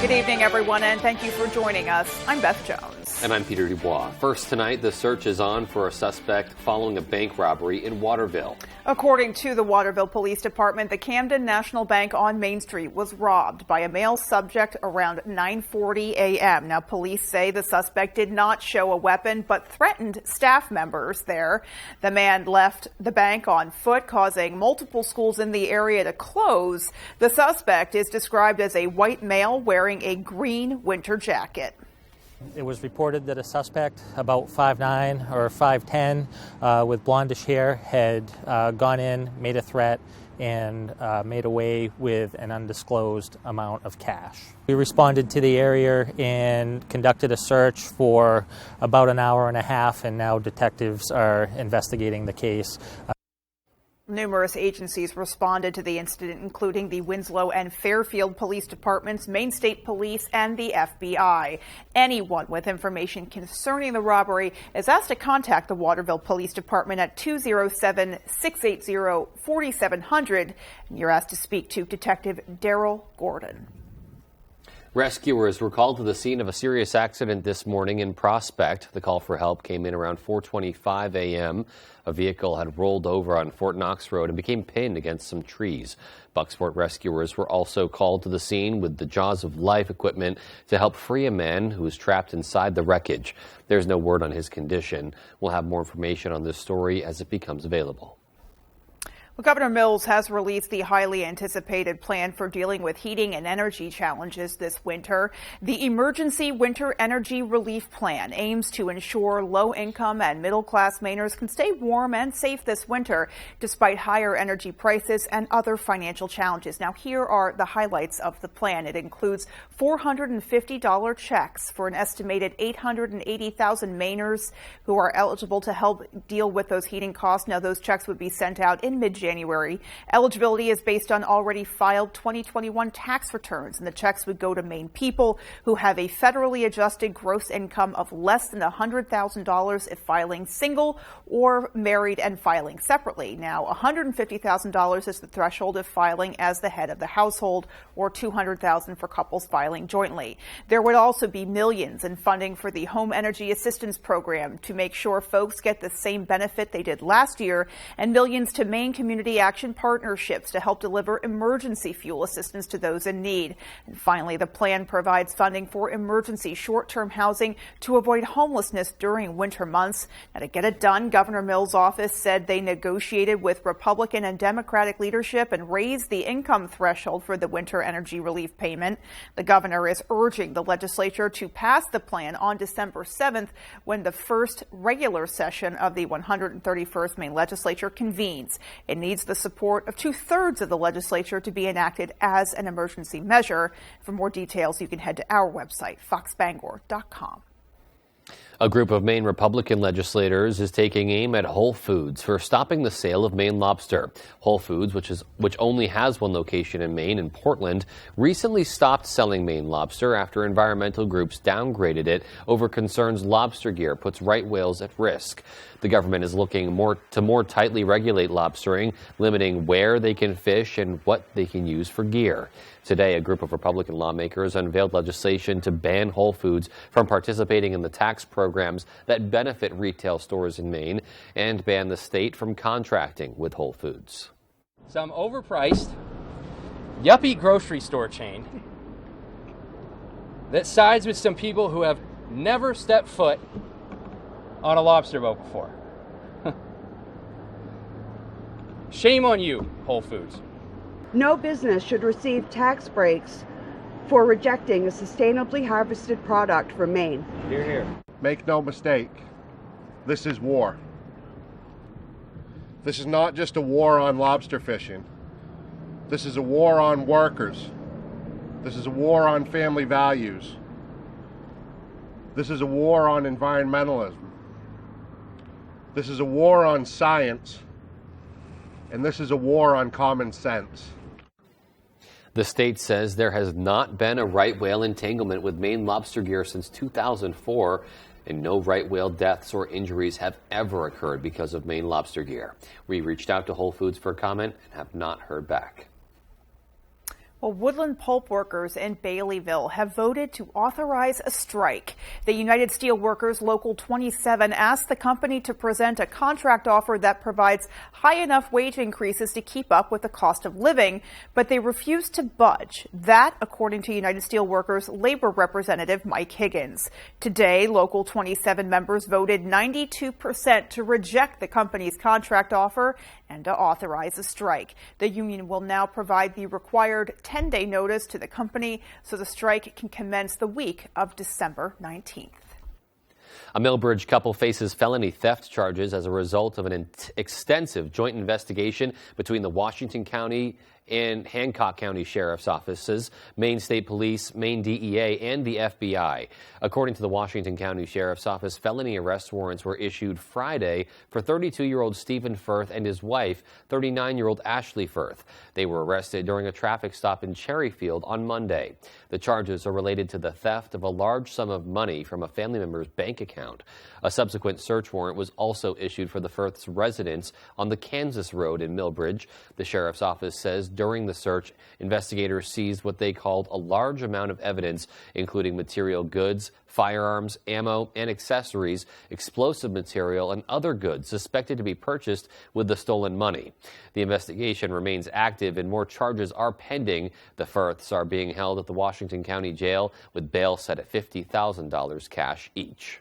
Good evening, everyone, and thank you for joining us. I'm Beth Jones. And I'm Peter Dubois. First tonight, the search is on for a suspect following a bank robbery in Waterville. According to the Waterville Police Department, the Camden National Bank on Main Street was robbed by a male subject around 9:40 a.m. Now, police say the suspect did not show a weapon, but threatened staff members there. The man left the bank on foot, causing multiple schools in the area to close. The suspect is described as a white male wearing a green winter jacket. It was reported that a suspect, about 5'9" or 5'10", with blondish hair, had gone in, made a threat, and made away with an undisclosed amount of cash. We responded to the area and conducted a search for about an hour and a half, and now detectives are investigating the case. Numerous agencies responded to the incident, including the Winslow and Fairfield Police Departments, Maine State Police, and the FBI. Anyone with information concerning the robbery is asked to contact the Waterville Police Department at 207-680-4700. And you're asked to speak to Detective Daryl Gordon. Rescuers were called to the scene of a serious accident this morning in Prospect. The call for help came in around 4:25 a.m. A vehicle had rolled over on Fort Knox Road and became pinned against some trees. Bucksport rescuers were also called to the scene with the Jaws of Life equipment to help free a man who was trapped inside the wreckage. There's no word on his condition. We'll have more information on this story as it becomes available. Well, Governor Mills has released the highly anticipated plan for dealing with heating and energy challenges this winter. The Emergency Winter Energy Relief Plan aims to ensure low-income and middle-class Mainers can stay warm and safe this winter, despite higher energy prices and other financial challenges. Now, here are the highlights of the plan. It includes $450 checks for an estimated 880,000 Mainers who are eligible to help deal with those heating costs. Now, those checks would be sent out in mid-January. Eligibility is based on already filed 2021 tax returns, and the checks would go to Maine people who have a federally adjusted gross income of less than $100,000 if filing single, or married and filing separately. Now, $150,000 is the threshold if filing as the head of the household, or $200,000 for couples filing jointly. There would also be millions in funding for the Home Energy Assistance Program to make sure folks get the same benefit they did last year, and millions to Maine Community Action Partnerships to help deliver emergency fuel assistance to those in need. And finally, the plan provides funding for emergency short-term housing to avoid homelessness during winter months. Now, to get it done, Governor Mills' office said they negotiated with Republican and Democratic leadership and raised the income threshold for the winter energy relief payment. The governor is urging the legislature to pass the plan on December 7th, when the first regular session of the 131st Maine legislature convenes. It needs the support of 2/3 of the legislature to be enacted as an emergency measure. For more details, you can head to our website, foxbangor.com. A group of Maine Republican legislators is taking aim at Whole Foods for stopping the sale of Maine lobster. Whole Foods, which only has one location in Maine, in Portland, recently stopped selling Maine lobster after environmental groups downgraded it over concerns lobster gear puts right whales at risk. The government is looking to more tightly regulate lobstering, limiting where they can fish and what they can use for gear. Today, a group of Republican lawmakers unveiled legislation to ban Whole Foods from participating in the tax programs that benefit retail stores in Maine and ban the state from contracting with Whole Foods. Some overpriced, yuppie grocery store chain that sides with some people who have never stepped foot on a lobster boat before. Shame on you, Whole Foods. No business should receive tax breaks for rejecting a sustainably harvested product from Maine. Hear, hear. Make no mistake, this is war. This is not just a war on lobster fishing. This is a war on workers. This is a war on family values. This is a war on environmentalism. This is a war on science. And this is a war on common sense. The state says there has not been a right whale entanglement with Maine lobster gear since 2004, and no right whale deaths or injuries have ever occurred because of Maine lobster gear. We reached out to Whole Foods for comment and have not heard back. Well, Woodland Pulp workers in Baileyville have voted to authorize a strike. The United Steelworkers Local 27 asked the company to present a contract offer that provides high enough wage increases to keep up with the cost of living, but they refused to budge. That, according to United Steelworkers labor representative Mike Higgins. Today, Local 27 members voted 92% to reject the company's contract offer and to authorize a strike. The union will now provide the required 10-day notice to the company so the strike can commence the week of December 19th. A Millbridge couple faces felony theft charges as a result of an extensive joint investigation between the Washington County and Hancock County Sheriff's Offices, Maine State Police, Maine DEA, and the FBI. According to the Washington County Sheriff's Office, felony arrest warrants were issued Friday for 32-year-old Stephen Firth and his wife, 39-year-old Ashley Firth. They were arrested during a traffic stop in Cherryfield on Monday. The charges are related to the theft of a large sum of money from a family member's bank account. A subsequent search warrant was also issued for the Firth's residence on the Kansas Road in Millbridge. The Sheriff's Office says during the search, investigators seized what they called a large amount of evidence, including material goods, firearms, ammo, and accessories, explosive material, and other goods suspected to be purchased with the stolen money. The investigation remains active and more charges are pending. The Firths are being held at the Washington County Jail with bail set at $50,000 cash each.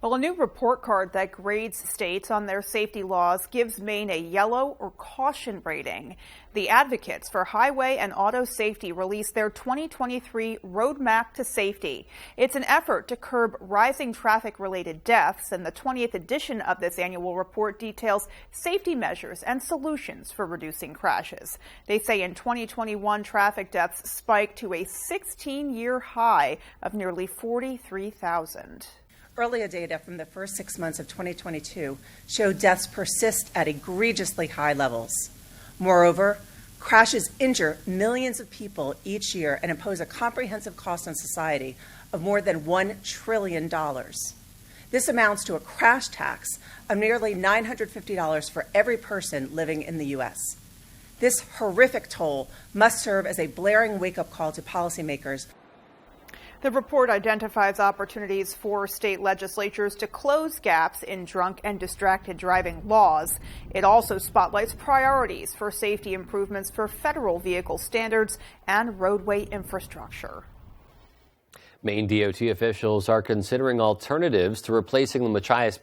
Well, a new report card that grades states on their safety laws gives Maine a yellow or caution rating. The advocates for highway and auto safety released their 2023 Roadmap to Safety. It's an effort to curb rising traffic-related deaths, and the 20th edition of this annual report details safety measures and solutions for reducing crashes. They say in 2021, traffic deaths spiked to a 16-year high of nearly 43,000. Earlier data from the first 6 months of 2022 show deaths persist at egregiously high levels. Moreover, crashes injure millions of people each year and impose a comprehensive cost on society of more than $1 trillion. This amounts to a crash tax of nearly $950 for every person living in the U.S. This horrific toll must serve as a blaring wake-up call to policymakers. The report identifies opportunities for state legislatures to close gaps in drunk and distracted driving laws. It also spotlights priorities for safety improvements for federal vehicle standards and roadway infrastructure. Maine DOT officials are considering alternatives to replacing the Machias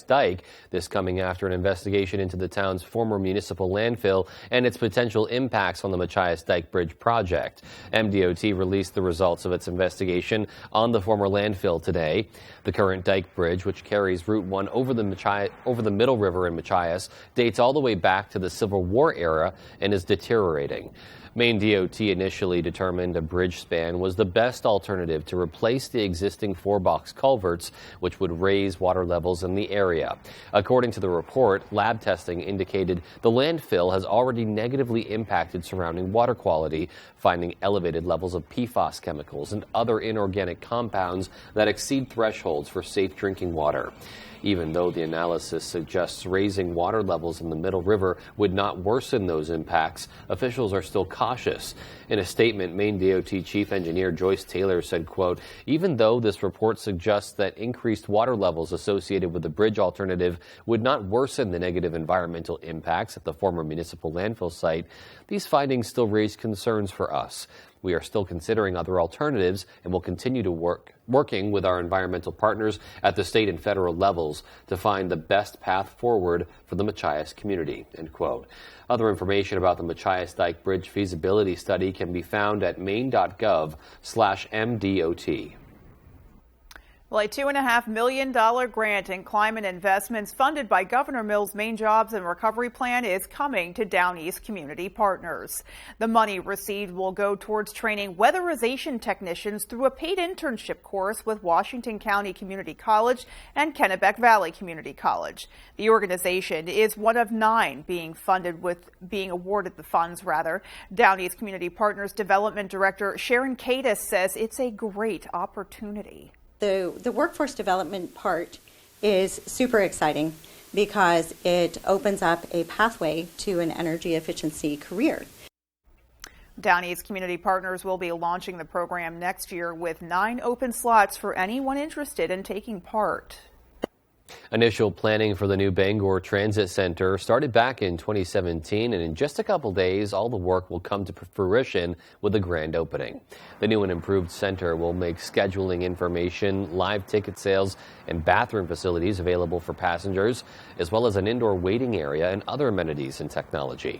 dike. This coming after an investigation into the town's former municipal landfill and its potential impacts on the Machias Dike Bridge project. MDOT released the results of its investigation on the former landfill today. The current dike bridge, which carries Route 1 over the Middle River in Machias, dates all the way back to the Civil War era and is deteriorating. Maine DOT initially determined a bridge span was the best alternative to replace the existing 4-box culverts, which would raise water levels in the area. According to the report, lab testing indicated the landfill has already negatively impacted surrounding water quality, finding elevated levels of PFAS chemicals and other inorganic compounds that exceed thresholds for safe drinking water. Even though the analysis suggests raising water levels in the Middle River would not worsen those impacts, officials are still cautious. In a statement, Maine DOT Chief Engineer Joyce Taylor said, quote, "Even though this report suggests that increased water levels associated with the bridge alternative would not worsen the negative environmental impacts at the former municipal landfill site, these findings still raise concerns for us. We are still considering other alternatives and will continue to working with our environmental partners at the state and federal levels to find the best path forward for the Machias community," end quote. Other information about the Machias Dike Bridge feasibility study can be found at maine.gov/MDOT. Well, a $2.5 million grant in climate investments funded by Governor Mills' Maine Jobs and Recovery Plan is coming to Downeys community partners. The money received will go towards training weatherization technicians through a paid internship course with Washington County Community College and Kennebec Valley Community College. The organization is one of 9 being awarded the funds. Downeys Community Partners Development Director Sharon Cadis says it's a great opportunity. The workforce development part is super exciting because it opens up a pathway to an energy efficiency career. Downeys Community Partners will be launching the program next year with 9 open slots for anyone interested in taking part. Initial planning for the new Bangor Transit Center started back in 2017, and in just a couple days, all the work will come to fruition with the grand opening. The new and improved center will make scheduling information, live ticket sales, and bathroom facilities available for passengers, as well as an indoor waiting area and other amenities and technology.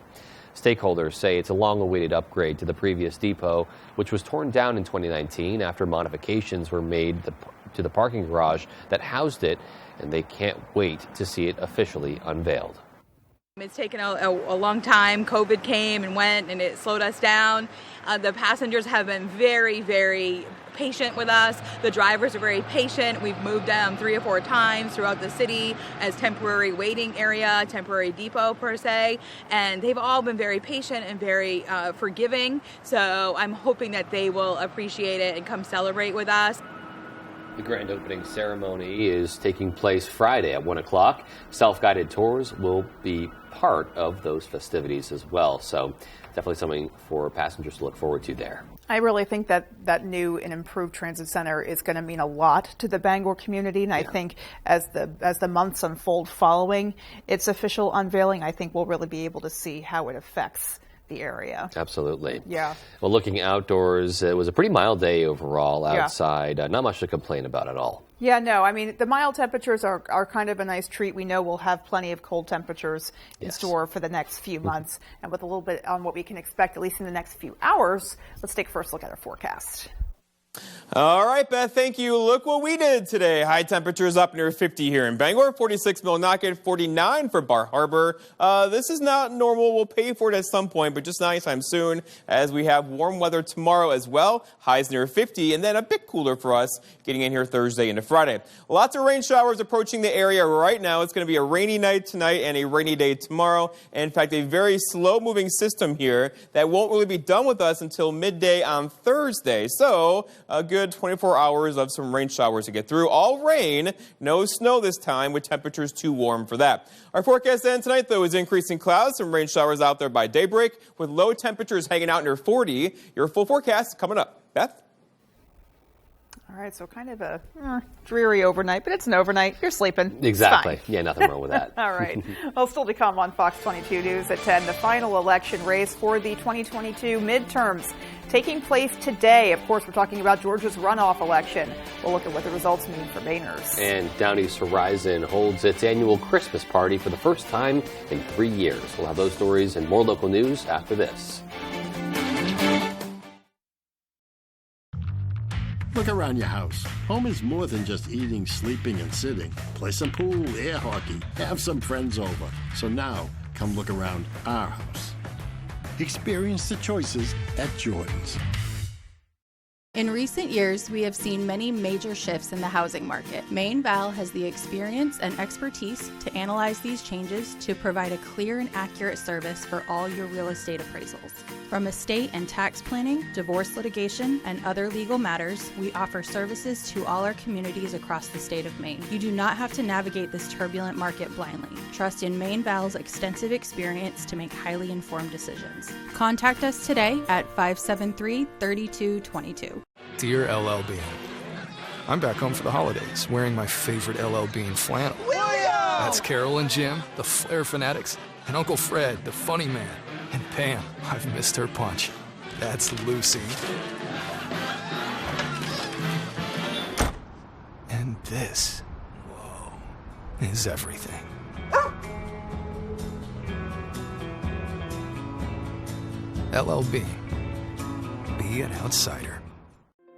Stakeholders say it's a long-awaited upgrade to the previous depot, which was torn down in 2019 after modifications were made to the parking garage that housed it, and they can't wait to see it officially unveiled. It's taken a long time. COVID came and went, and it slowed us down. The passengers have been very, very patient with us. The drivers are very patient. We've moved them 3 or 4 times throughout the city as temporary waiting area, temporary depot per se, and they've all been very patient and very forgiving. So I'm hoping that they will appreciate it and come celebrate with us. The grand opening ceremony is taking place Friday at 1 o'clock. Self-guided tours will be part of those festivities as well. So definitely something for passengers to look forward to there. I really think that new and improved transit center is going to mean a lot to the Bangor community, and I think as the months unfold following its official unveiling, I think we'll really be able to see how it affects the area. Absolutely. Yeah. Well, looking outdoors, it was a pretty mild day overall outside. Not much to complain about at all. Yeah, no, I mean, the mild temperatures are kind of a nice treat. We know we'll have plenty of cold temperatures in store for the next few months. And with a little bit on what we can expect, at least in the next few hours, let's take a first look at our forecast. All right, Beth, thank you. Look what we did today. High temperatures up near 50 here in Bangor, 46 Millinocket, 49 for Bar Harbor. This is not normal. We'll pay for it at some point, but just not anytime soon, as we have warm weather tomorrow as well. Highs near 50, and then a bit cooler for us getting in here Thursday into Friday. Lots of rain showers approaching the area right now. It's going to be a rainy night tonight and a rainy day tomorrow. In fact, a very slow-moving system here that won't really be done with us until midday on Thursday. So a good 24 hours of some rain showers to get through. All rain, no snow this time, with temperatures too warm for that. Our forecast then tonight, though, is increasing clouds, some rain showers out there by daybreak, with low temperatures hanging out near 40. Your full forecast coming up. Beth? All right, so kind of a dreary overnight, but it's an overnight. You're sleeping. Exactly. Yeah, nothing wrong with that. All right. Well, still to come on Fox 22 News at 10, the final election race for the 2022 midterms taking place today. Of course, we're talking about Georgia's runoff election. We'll look at what the results mean for Mainers. And Downeys Horizons holds its annual Christmas party for the first time in 3 years. We'll have those stories and more local news after this. Look around your house. Home is more than just eating, sleeping, and sitting. Play some pool, air hockey, have some friends over. So now, come look around our house. Experience the choices at Jordan's. In recent years, we have seen many major shifts in the housing market. Maine Val has the experience and expertise to analyze these changes to provide a clear and accurate service for all your real estate appraisals. From estate and tax planning, divorce litigation, and other legal matters, we offer services to all our communities across the state of Maine. You do not have to navigate this turbulent market blindly. Trust in Maine Val's extensive experience to make highly informed decisions. Contact us today at 573-3222. Dear LL Bean, I'm back home for the holidays, wearing my favorite LL Bean flannel. William! That's Carol and Jim, the Flair fanatics, and Uncle Fred, the funny man. And Pam, I've missed her punch. That's Lucy. And this, whoa, is everything. LL Bean, be an outsider.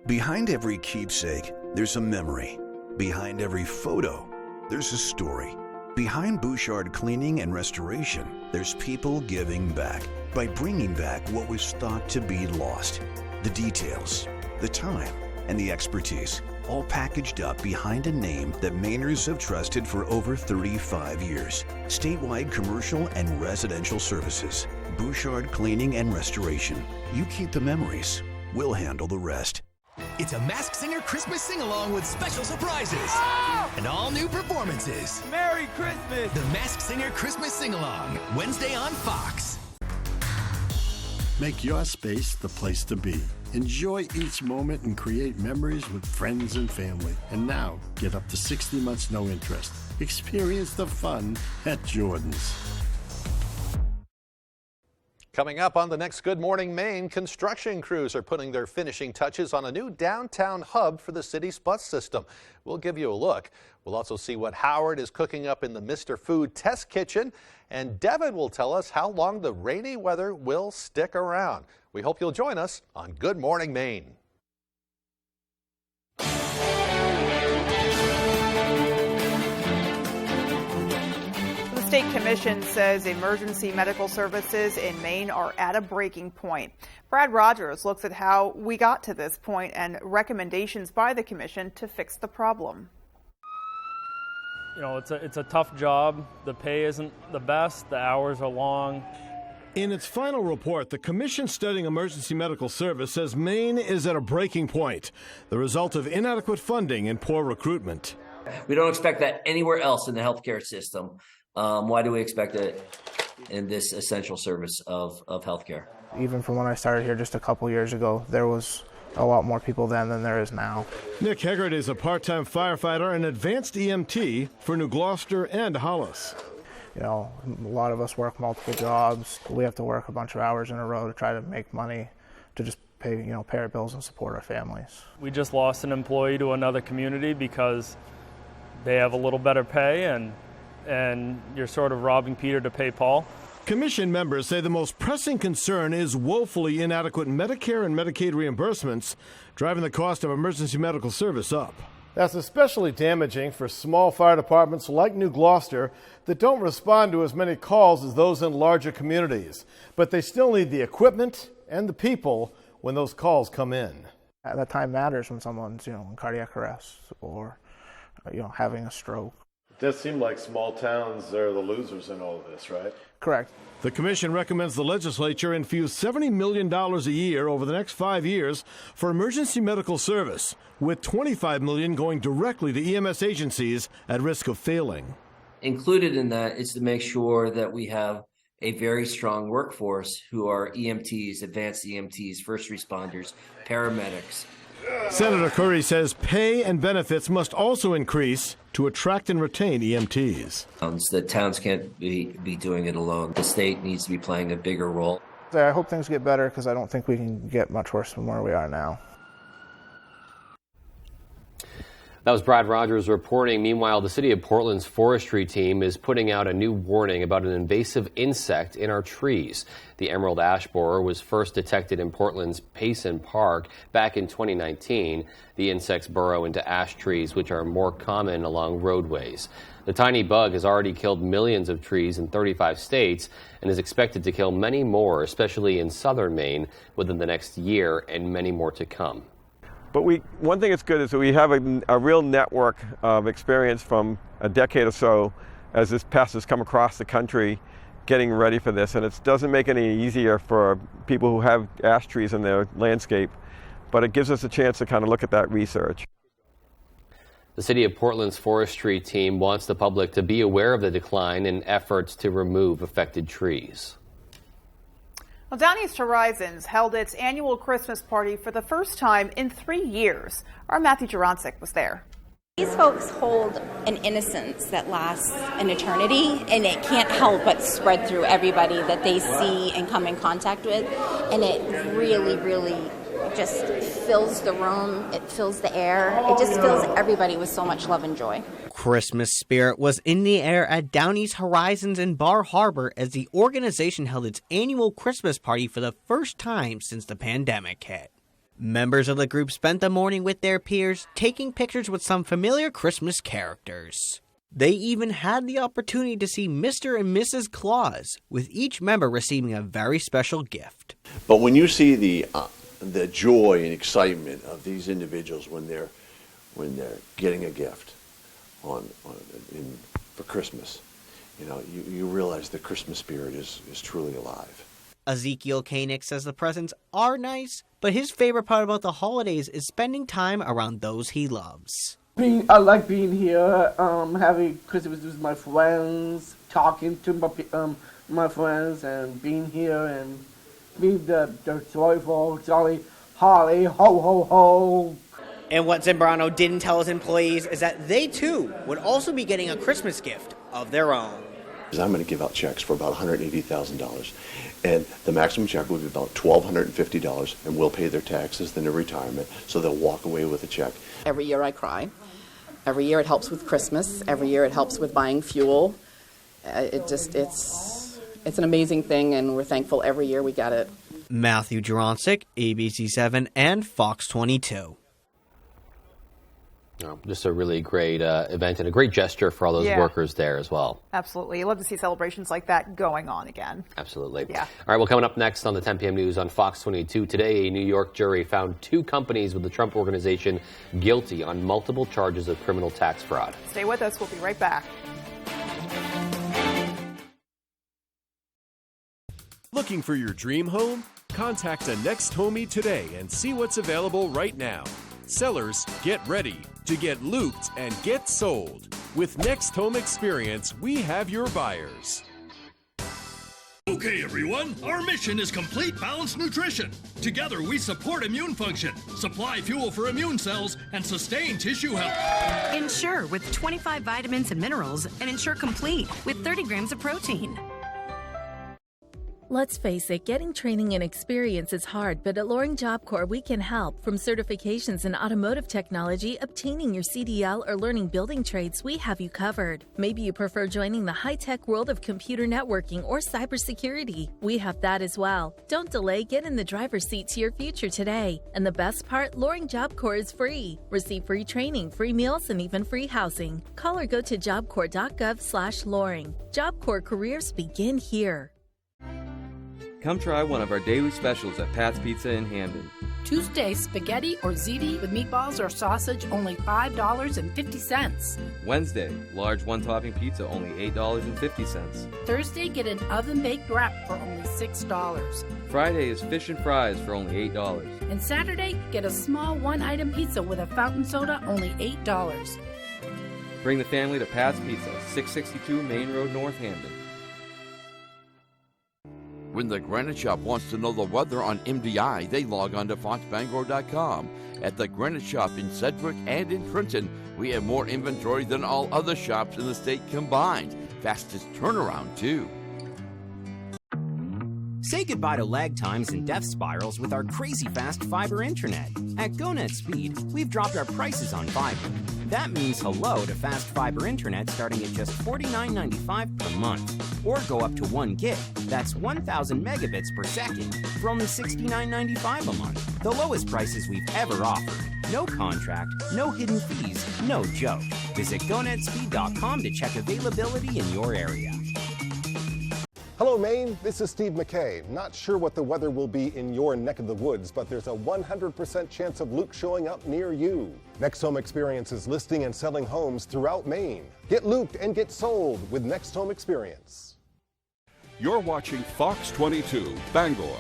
Behind every keepsake, there's a memory. Behind every photo, there's a story. Behind Bouchard Cleaning and Restoration, there's people giving back by bringing back what was thought to be lost. The details, the time, and the expertise, all packaged up behind a name that Mainers have trusted for over 35 years. Statewide commercial and residential services. Bouchard Cleaning and Restoration. You keep the memories. We'll handle the rest. It's a Masked Singer Christmas sing-along with special surprises and all new performances. Merry Christmas! The Masked Singer Christmas sing-along, Wednesday on Fox. Make your space the place to be. Enjoy each moment and create memories with friends and family. And now, get up to 60 months no interest. Experience the fun at Jordan's. Coming up on the next Good Morning Maine, construction crews are putting their finishing touches on a new downtown hub for the city's bus system. We'll give you a look. We'll also see what Howard is cooking up in the Mr. Food test kitchen. And Devin will tell us how long the rainy weather will stick around. We hope you'll join us on Good Morning Maine. The State Commission says emergency medical services in Maine are at a breaking point. Brad Rogers looks at how we got to this point and recommendations by the Commission to fix the problem. You know, it's a tough job. The pay isn't the best. The hours are long. In its final report, the Commission studying emergency medical service says Maine is at a breaking point, the result of inadequate funding and poor recruitment. We don't expect that anywhere else in the healthcare system. Why do we expect it in this essential service of healthcare? Even from when I started here just a couple years ago, there was a lot more people then than there is now. Nick Heggard is a part-time firefighter and advanced EMT for New Gloucester and Hollis. You know, a lot of us work multiple jobs. We have to work a bunch of hours in a row to try to make money to just pay our bills and support our families. We just lost an employee to another community because they have a little better pay, and you're sort of robbing Peter to pay Paul. Commission members say the most pressing concern is woefully inadequate Medicare and Medicaid reimbursements, driving the cost of emergency medical service up. That's especially damaging for small fire departments like New Gloucester that don't respond to as many calls as those in larger communities. But they still need the equipment and the people when those calls come in. That time matters when someone's, in cardiac arrest or, having a stroke. It does seem like small towns are the losers in all of this, right? Correct. The Commission recommends the legislature infuse $70 million a year over the next 5 years for emergency medical service, with $25 million going directly to EMS agencies at risk of failing. Included in that is to make sure that we have a very strong workforce who are EMTs, advanced EMTs, first responders, paramedics. Senator Curry says pay and benefits must also increase to attract and retain EMTs. The towns can't be doing it alone. The state needs to be playing a bigger role. I hope things get better because I don't think we can get much worse from where we are now. That was Brad Rogers reporting. Meanwhile, the City of Portland's forestry team is putting out a new warning about an invasive insect in our trees. The emerald ash borer was first detected in Portland's Payson Park back in 2019. The insects burrow into ash trees, which are more common along roadways. The tiny bug has already killed millions of trees in 35 states and is expected to kill many more, especially in southern Maine, within the next year, and many more to come. But one thing that's good is that we have a real network of experience from a decade or so as this pest has come across the country getting ready for this. And it doesn't make it any easier for people who have ash trees in their landscape, but it gives us a chance to kind of look at that research. The City of Portland's forestry team wants the public to be aware of the decline in efforts to remove affected trees. Well, Downeys Horizons held its annual Christmas party for the first time in 3 years. Our Matthew Jurancic was there. These folks hold an innocence that lasts an eternity, and it can't help but spread through everybody that they see and come in contact with. And it really, really just fills the room. It fills the air. It just fills everybody with so much love and joy. Christmas spirit was in the air at Downeys Horizons in Bar Harbor as the organization held its annual Christmas party for the first time since the pandemic hit. Members of the group spent the morning with their peers, taking pictures with some familiar Christmas characters. They even had the opportunity to see Mr. and Mrs. Claus, with each member receiving a very special gift. But when you see the joy and excitement of these individuals when they're getting a gift for Christmas, you realize the Christmas spirit is truly alive. Ezekiel Koenig says the presents are nice, but his favorite part about the holidays is spending time around those he loves. I like being here, having Christmas with my friends, talking to my friends, and being here and be the joyful, jolly, holly, ho, ho, ho. And what Zambrano didn't tell his employees is that they, too, would also be getting a Christmas gift of their own. I'm going to give out checks for about $180,000, and the maximum check will be about $1,250, and we'll pay their taxes, then their retirement, so they'll walk away with a check. Every year I cry. Every year it helps with Christmas. Every year it helps with buying fuel. It's an amazing thing, and we're thankful every year we get it. Matthew Juronsik, ABC7 and Fox 22. Just a really great event and a great gesture for all those workers there as well. Absolutely. You love to see celebrations like that going on again. Absolutely. Yeah. All right, well, coming up next on the 10 p.m. news on Fox 22, today a New York jury found 2 companies with the Trump Organization guilty on multiple charges of criminal tax fraud. Stay with us. We'll be right back. Looking for your dream home? Contact a Next Homie today and see what's available right now. Sellers, get ready to get looped and get sold. With Next Home Experience, we have your buyers. Okay, everyone, our mission is complete balanced nutrition. Together, we support immune function, supply fuel for immune cells, and sustain tissue health. Ensure with 25 vitamins and minerals, and Ensure Complete with 30 grams of protein. Let's face it, getting training and experience is hard, but at Loring Job Corps, we can help. From certifications in automotive technology, obtaining your CDL, or learning building trades, we have you covered. Maybe you prefer joining the high-tech world of computer networking or cybersecurity. We have that as well. Don't delay, get in the driver's seat to your future today. And the best part, Loring Job Corps is free. Receive free training, free meals, and even free housing. Call or go to jobcorps.gov/Loring. Job Corps careers begin here. Come try one of our daily specials at Pat's Pizza in Hamden. Tuesday, spaghetti or ziti with meatballs or sausage, only $5.50. Wednesday, large one-topping pizza, only $8.50. Thursday, get an oven-baked wrap for only $6. Friday is fish and fries for only $8. And Saturday, get a small one-item pizza with a fountain soda, only $8. Bring the family to Pat's Pizza, 662 Main Road, North Hamden. When the Granite Shop wants to know the weather on MDI, they log on to foxbangor.com. At the Granite Shop in Sedgwick and in Trenton, we have more inventory than all other shops in the state combined. Fastest turnaround, too. Say goodbye to lag times and death spirals with our crazy fast fiber internet. At GoNet Speed, we've dropped our prices on fiber. That means hello to fast fiber internet starting at just $49.95 per month. Or go up to 1 gig, that's 1,000 megabits per second, for only $69.95 a month. The lowest prices we've ever offered. No contract, no hidden fees, no joke. Visit GoNetspeed.com to check availability in your area. Hello, Maine. This is Steve McKay. Not sure what the weather will be in your neck of the woods, but there's a 100% chance of Luke showing up near you. Next Home Experience is listing and selling homes throughout Maine. Get looped and get sold with Next Home Experience. You're watching Fox 22, Bangor.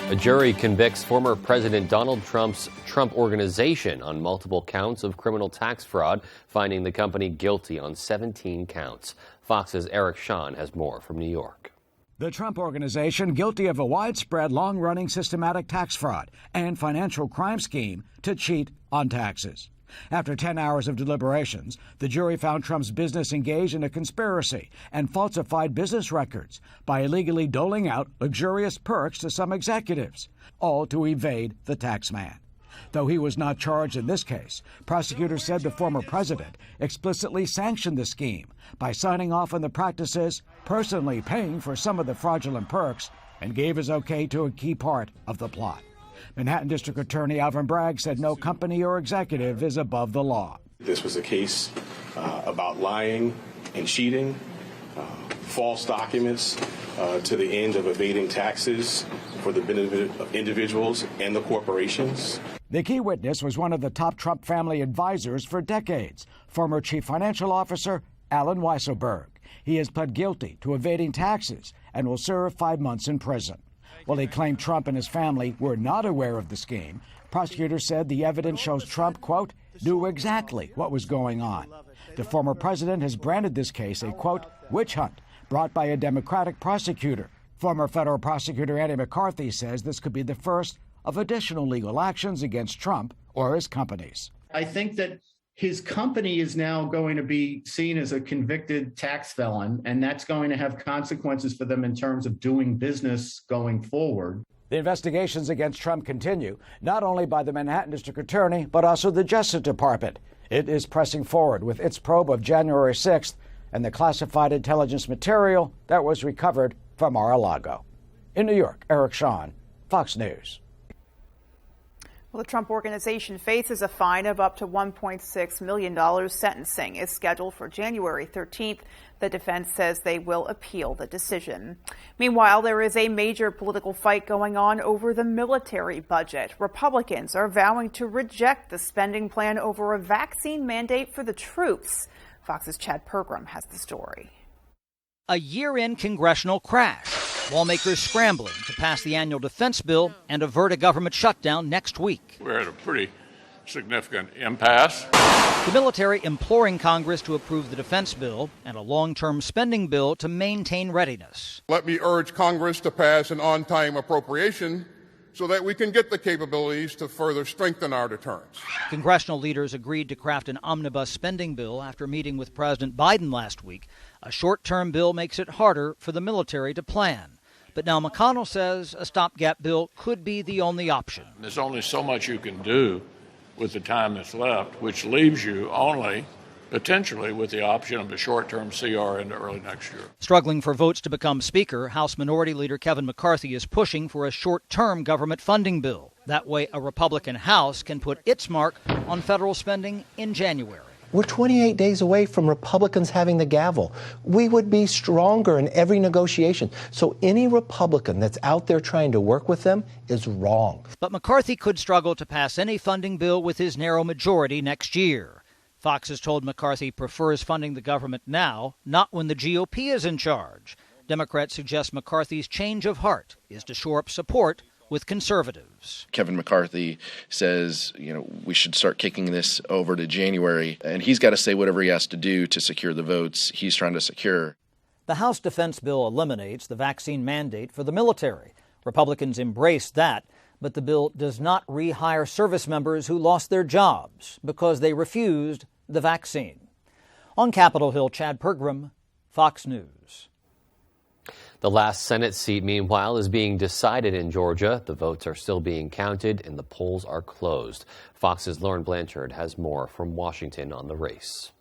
A jury convicts former President Donald Trump's Trump Organization on multiple counts of criminal tax fraud, finding the company guilty on 17 counts. Fox's Eric Shawn has more from New York. The Trump Organization guilty of a widespread, long-running systematic tax fraud and financial crime scheme to cheat on taxes. After 10 hours of deliberations, the jury found Trump's business engaged in a conspiracy and falsified business records by illegally doling out luxurious perks to some executives, all to evade the tax man. Though he was not charged in this case, prosecutors said the former president explicitly sanctioned the scheme by signing off on the practices, personally paying for some of the fraudulent perks, and gave his okay to a key part of the plot. Manhattan District Attorney Alvin Bragg said no company or executive is above the law. This was a case about lying and cheating, false documents to the end of evading taxes for the benefit of individuals and the corporations. The key witness was one of the top Trump family advisors for decades, former Chief Financial Officer Alan Weisselberg. He has pled guilty to evading taxes and will serve 5 months in prison. While he claimed Trump and his family were not aware of the scheme, prosecutors said the evidence shows Trump, quote, knew exactly what was going on. The former president has branded this case a, quote, witch hunt brought by a Democratic prosecutor. Former federal prosecutor Andy McCarthy says this could be the first of additional legal actions against Trump or his companies. I think that his company is now going to be seen as a convicted tax felon, and that's going to have consequences for them in terms of doing business going forward. The investigations against Trump continue, not only by the Manhattan District Attorney, but also the Justice Department. It is pressing forward with its probe of January 6th and the classified intelligence material that was recovered from Mar-a-Lago. In New York, Eric Shawn, Fox News. Well, the Trump Organization faces a fine of up to $1.6 million. Sentencing is scheduled for January 13th. The defense says they will appeal the decision. Meanwhile, there is a major political fight going on over the military budget. Republicans are vowing to reject the spending plan over a vaccine mandate for the troops. Fox's Chad Pergram has the story. A year-end congressional crash. Lawmakers scrambling to pass the annual defense bill and avert a government shutdown next week. We're at a pretty significant impasse. The military imploring Congress to approve the defense bill and a long-term spending bill to maintain readiness. Let me urge Congress to pass an on-time appropriation so that we can get the capabilities to further strengthen our deterrence. Congressional leaders agreed to craft an omnibus spending bill after meeting with President Biden last week. A short-term bill makes it harder for the military to plan. But now McConnell says a stopgap bill could be the only option. There's only so much you can do with the time that's left, which leaves you only potentially with the option of a short-term CR into early next year. Struggling for votes to become Speaker, House Minority Leader Kevin McCarthy is pushing for a short-term government funding bill. That way, a Republican House can put its mark on federal spending in January. We're 28 days away from Republicans having the gavel. We would be stronger in every negotiation. So any Republican that's out there trying to work with them is wrong. But McCarthy could struggle to pass any funding bill with his narrow majority next year. Fox has told McCarthy prefers funding the government now, not when the GOP is in charge. Democrats suggest McCarthy's change of heart is to shore up support with conservatives. Kevin McCarthy says, we should start kicking this over to January, and he's got to say whatever he has to do to secure the votes he's trying to secure. The House defense bill eliminates the vaccine mandate for the military. Republicans embrace that, but the bill does not rehire service members who lost their jobs because they refused the vaccine. On Capitol Hill, Chad Pergram, Fox News. The last Senate seat, meanwhile, is being decided in Georgia. The votes are still being counted and the polls are closed. Fox's Lauren Blanchard has more from Washington on the race.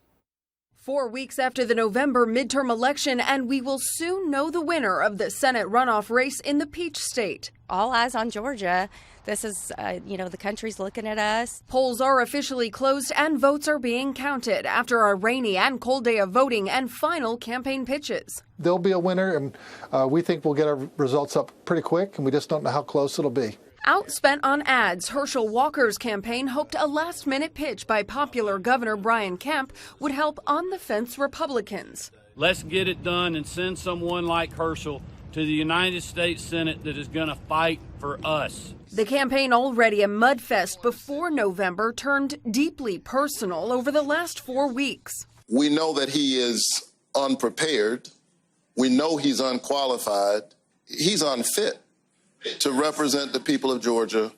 4 weeks after the November midterm election, and we will soon know the winner of the Senate runoff race in the Peach State. All eyes on Georgia. This is, the country's looking at us. Polls are officially closed and votes are being counted after a rainy and cold day of voting and final campaign pitches. There'll be a winner, and we think we'll get our results up pretty quick, and we just don't know how close it'll be. Outspent on ads, Herschel Walker's campaign hoped a last-minute pitch by popular Governor Brian Kemp would help on-the-fence Republicans. Let's get it done and send someone like Herschel to the United States Senate that is going to fight for us. The campaign, already a mudfest before November, turned deeply personal over the last 4 weeks. We know that he is unprepared. We know he's unqualified. He's unfit to represent the people of Georgia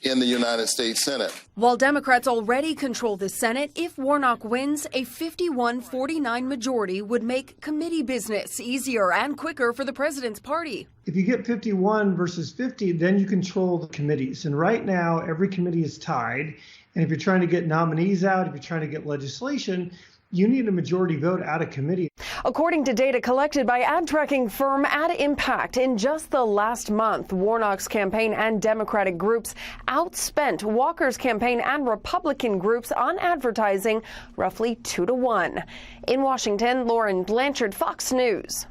in the United States Senate. While Democrats already control the Senate, if Warnock wins, a 51-49 majority would make committee business easier and quicker for the president's party. If you get 51 versus 50, then you control the committees. And right now, every committee is tied. And if you're trying to get nominees out, if you're trying to get legislation, you need a majority vote out of committee. According to data collected by ad tracking firm Ad Impact, in just the last month, Warnock's campaign and Democratic groups outspent Walker's campaign and Republican groups on advertising roughly 2-1. In Washington, Lauren Blanchard, Fox News.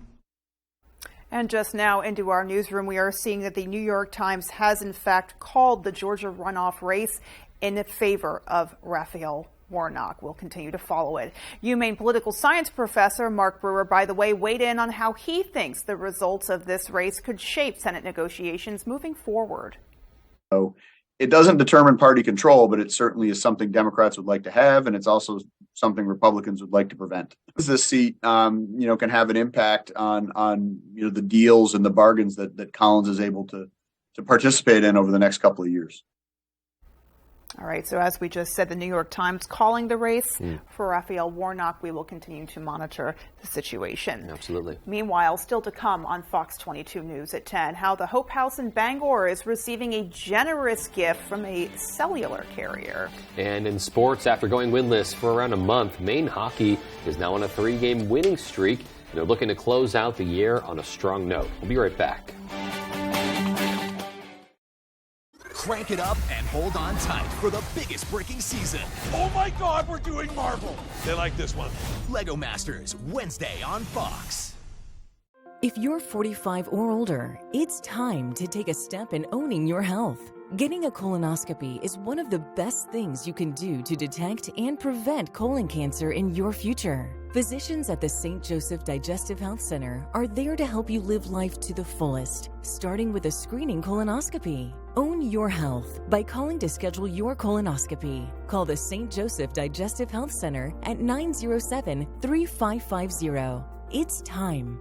And just now into our newsroom, we are seeing that the New York Times has in fact called the Georgia runoff race in favor of Raphael Warnock. We'll continue to follow it. Maine political science professor Mark Brewer, by the way, weighed in on how he thinks the results of this race could shape Senate negotiations moving forward. So It doesn't determine party control, but it certainly is something Democrats would like to have, and it's also something Republicans would like to prevent. This seat, can have an impact on the deals and the bargains that Collins is able to participate in over the next couple of years. All right, so as we just said, the New York Times calling the race for Raphael Warnock. We will continue to monitor the situation. Absolutely. Meanwhile, still to come on Fox 22 News at 10, how the Hope House in Bangor is receiving a generous gift from a cellular carrier. And in sports, after going winless for around a month, Maine hockey is now on a 3-game winning streak, and they're looking to close out the year on a strong note. We'll be right back. Crank it up and hold on tight for the biggest breaking season. Oh my God, we're doing Marvel. They like this one. Lego Masters, Wednesday on Fox. If you're 45 or older, it's time to take a step in owning your health. Getting a colonoscopy is one of the best things you can do to detect and prevent colon cancer in your future. Physicians at the St. Joseph Digestive Health Center are there to help you live life to the fullest, starting with a screening colonoscopy. Own your health by calling to schedule your colonoscopy. Call the St. Joseph Digestive Health Center at 907-3550. It's time.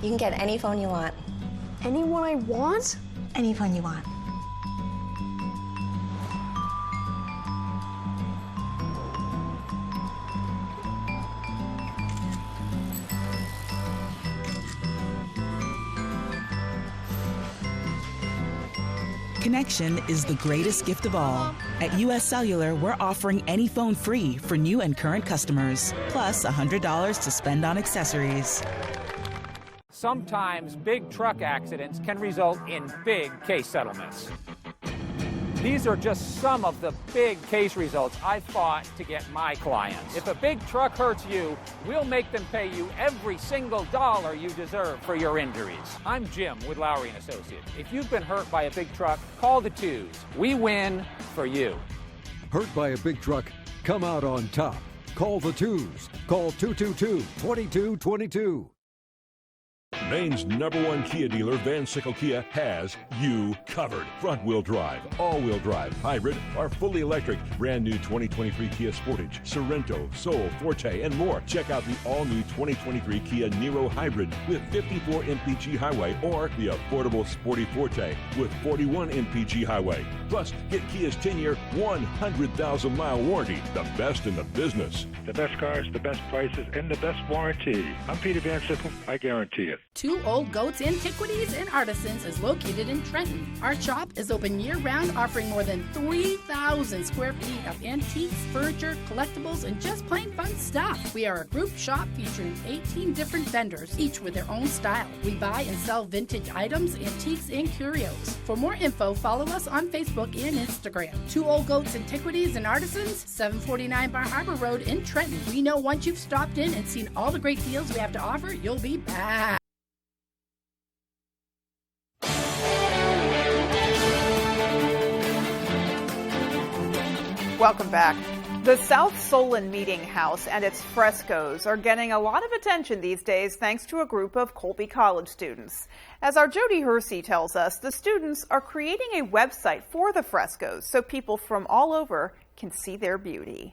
You can get any phone you want. Any one I want? Any phone you want. Connection is the greatest gift of all. At U.S. Cellular, we're offering any phone free for new and current customers, plus $100 to spend on accessories. Sometimes big truck accidents can result in big case settlements. These are just some of the big case results I fought to get my clients. If a big truck hurts you, we'll make them pay you every single dollar you deserve for your injuries. I'm Jim with Lowry & Associates. If you've been hurt by a big truck, call the Twos. We win for you. Hurt by a big truck? Come out on top. Call the Twos. Call 222-2222. Maine's #1 Kia dealer, Van Sickle Kia, has you covered. Front-wheel drive, all-wheel drive, hybrid, or fully electric. Brand new 2023 Kia Sportage, Sorento, Soul, Forte, and more. Check out the all-new 2023 Kia Niro Hybrid with 54 mpg highway, or the affordable Sporty Forte with 41 mpg highway. Plus, get Kia's 10-year, 100,000-mile warranty, the best in the business. The best cars, the best prices, and the best warranty. I'm Peter Van Sickle. I guarantee it. Two Old Goats Antiquities and Artisans is located in Trenton. Our shop is open year-round, offering more than 3,000 square feet of antiques, furniture, collectibles, and just plain fun stuff. We are a group shop featuring 18 different vendors, each with their own style. We buy and sell vintage items, antiques, and curios. For more info, follow us on Facebook and Instagram. Two Old Goats Antiquities and Artisans, 749 Bar Harbor Road in Trenton. We know once you've stopped in and seen all the great deals we have to offer, you'll be back. Welcome back. The South Solon Meeting House and its frescoes are getting a lot of attention these days thanks to a group of Colby College students. As our Jody Hersey tells us, the students are creating a website for the frescoes so people from all over can see their beauty.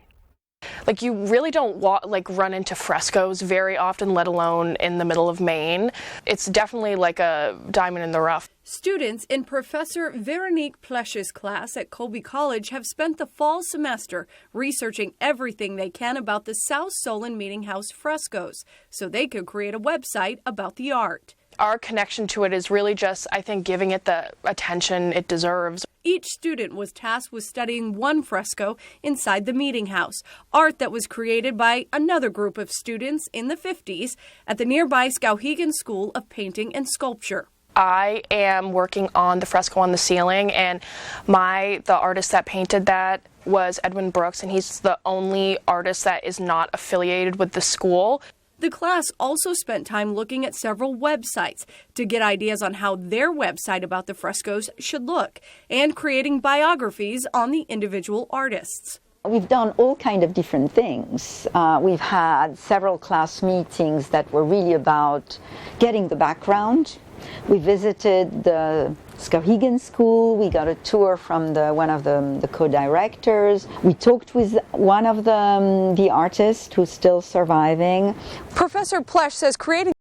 Like, you really don't run into frescoes very often, let alone in the middle of Maine. It's definitely like a diamond in the rough. Students in Professor Veronique Plesche's class at Colby College have spent the fall semester researching everything they can about the South Solon Meeting House frescoes so they could create a website about the art. Our connection to it is really just, I think, giving it the attention it deserves. Each student was tasked with studying one fresco inside the meeting house, art that was created by another group of students in the 50s at the nearby Skowhegan School of Painting and Sculpture. I am working on the fresco on the ceiling, and the artist that painted that was Edwin Brooks, and he's the only artist that is not affiliated with the school. The class also spent time looking at several websites to get ideas on how their website about the frescoes should look, and creating biographies on the individual artists. We've done all kinds of different things. We've had several class meetings that were really about getting the background We visited the Skowhegan School. We got a tour from one of the co-directors. We talked with one of the artists who's still surviving. Professor Plesch says creating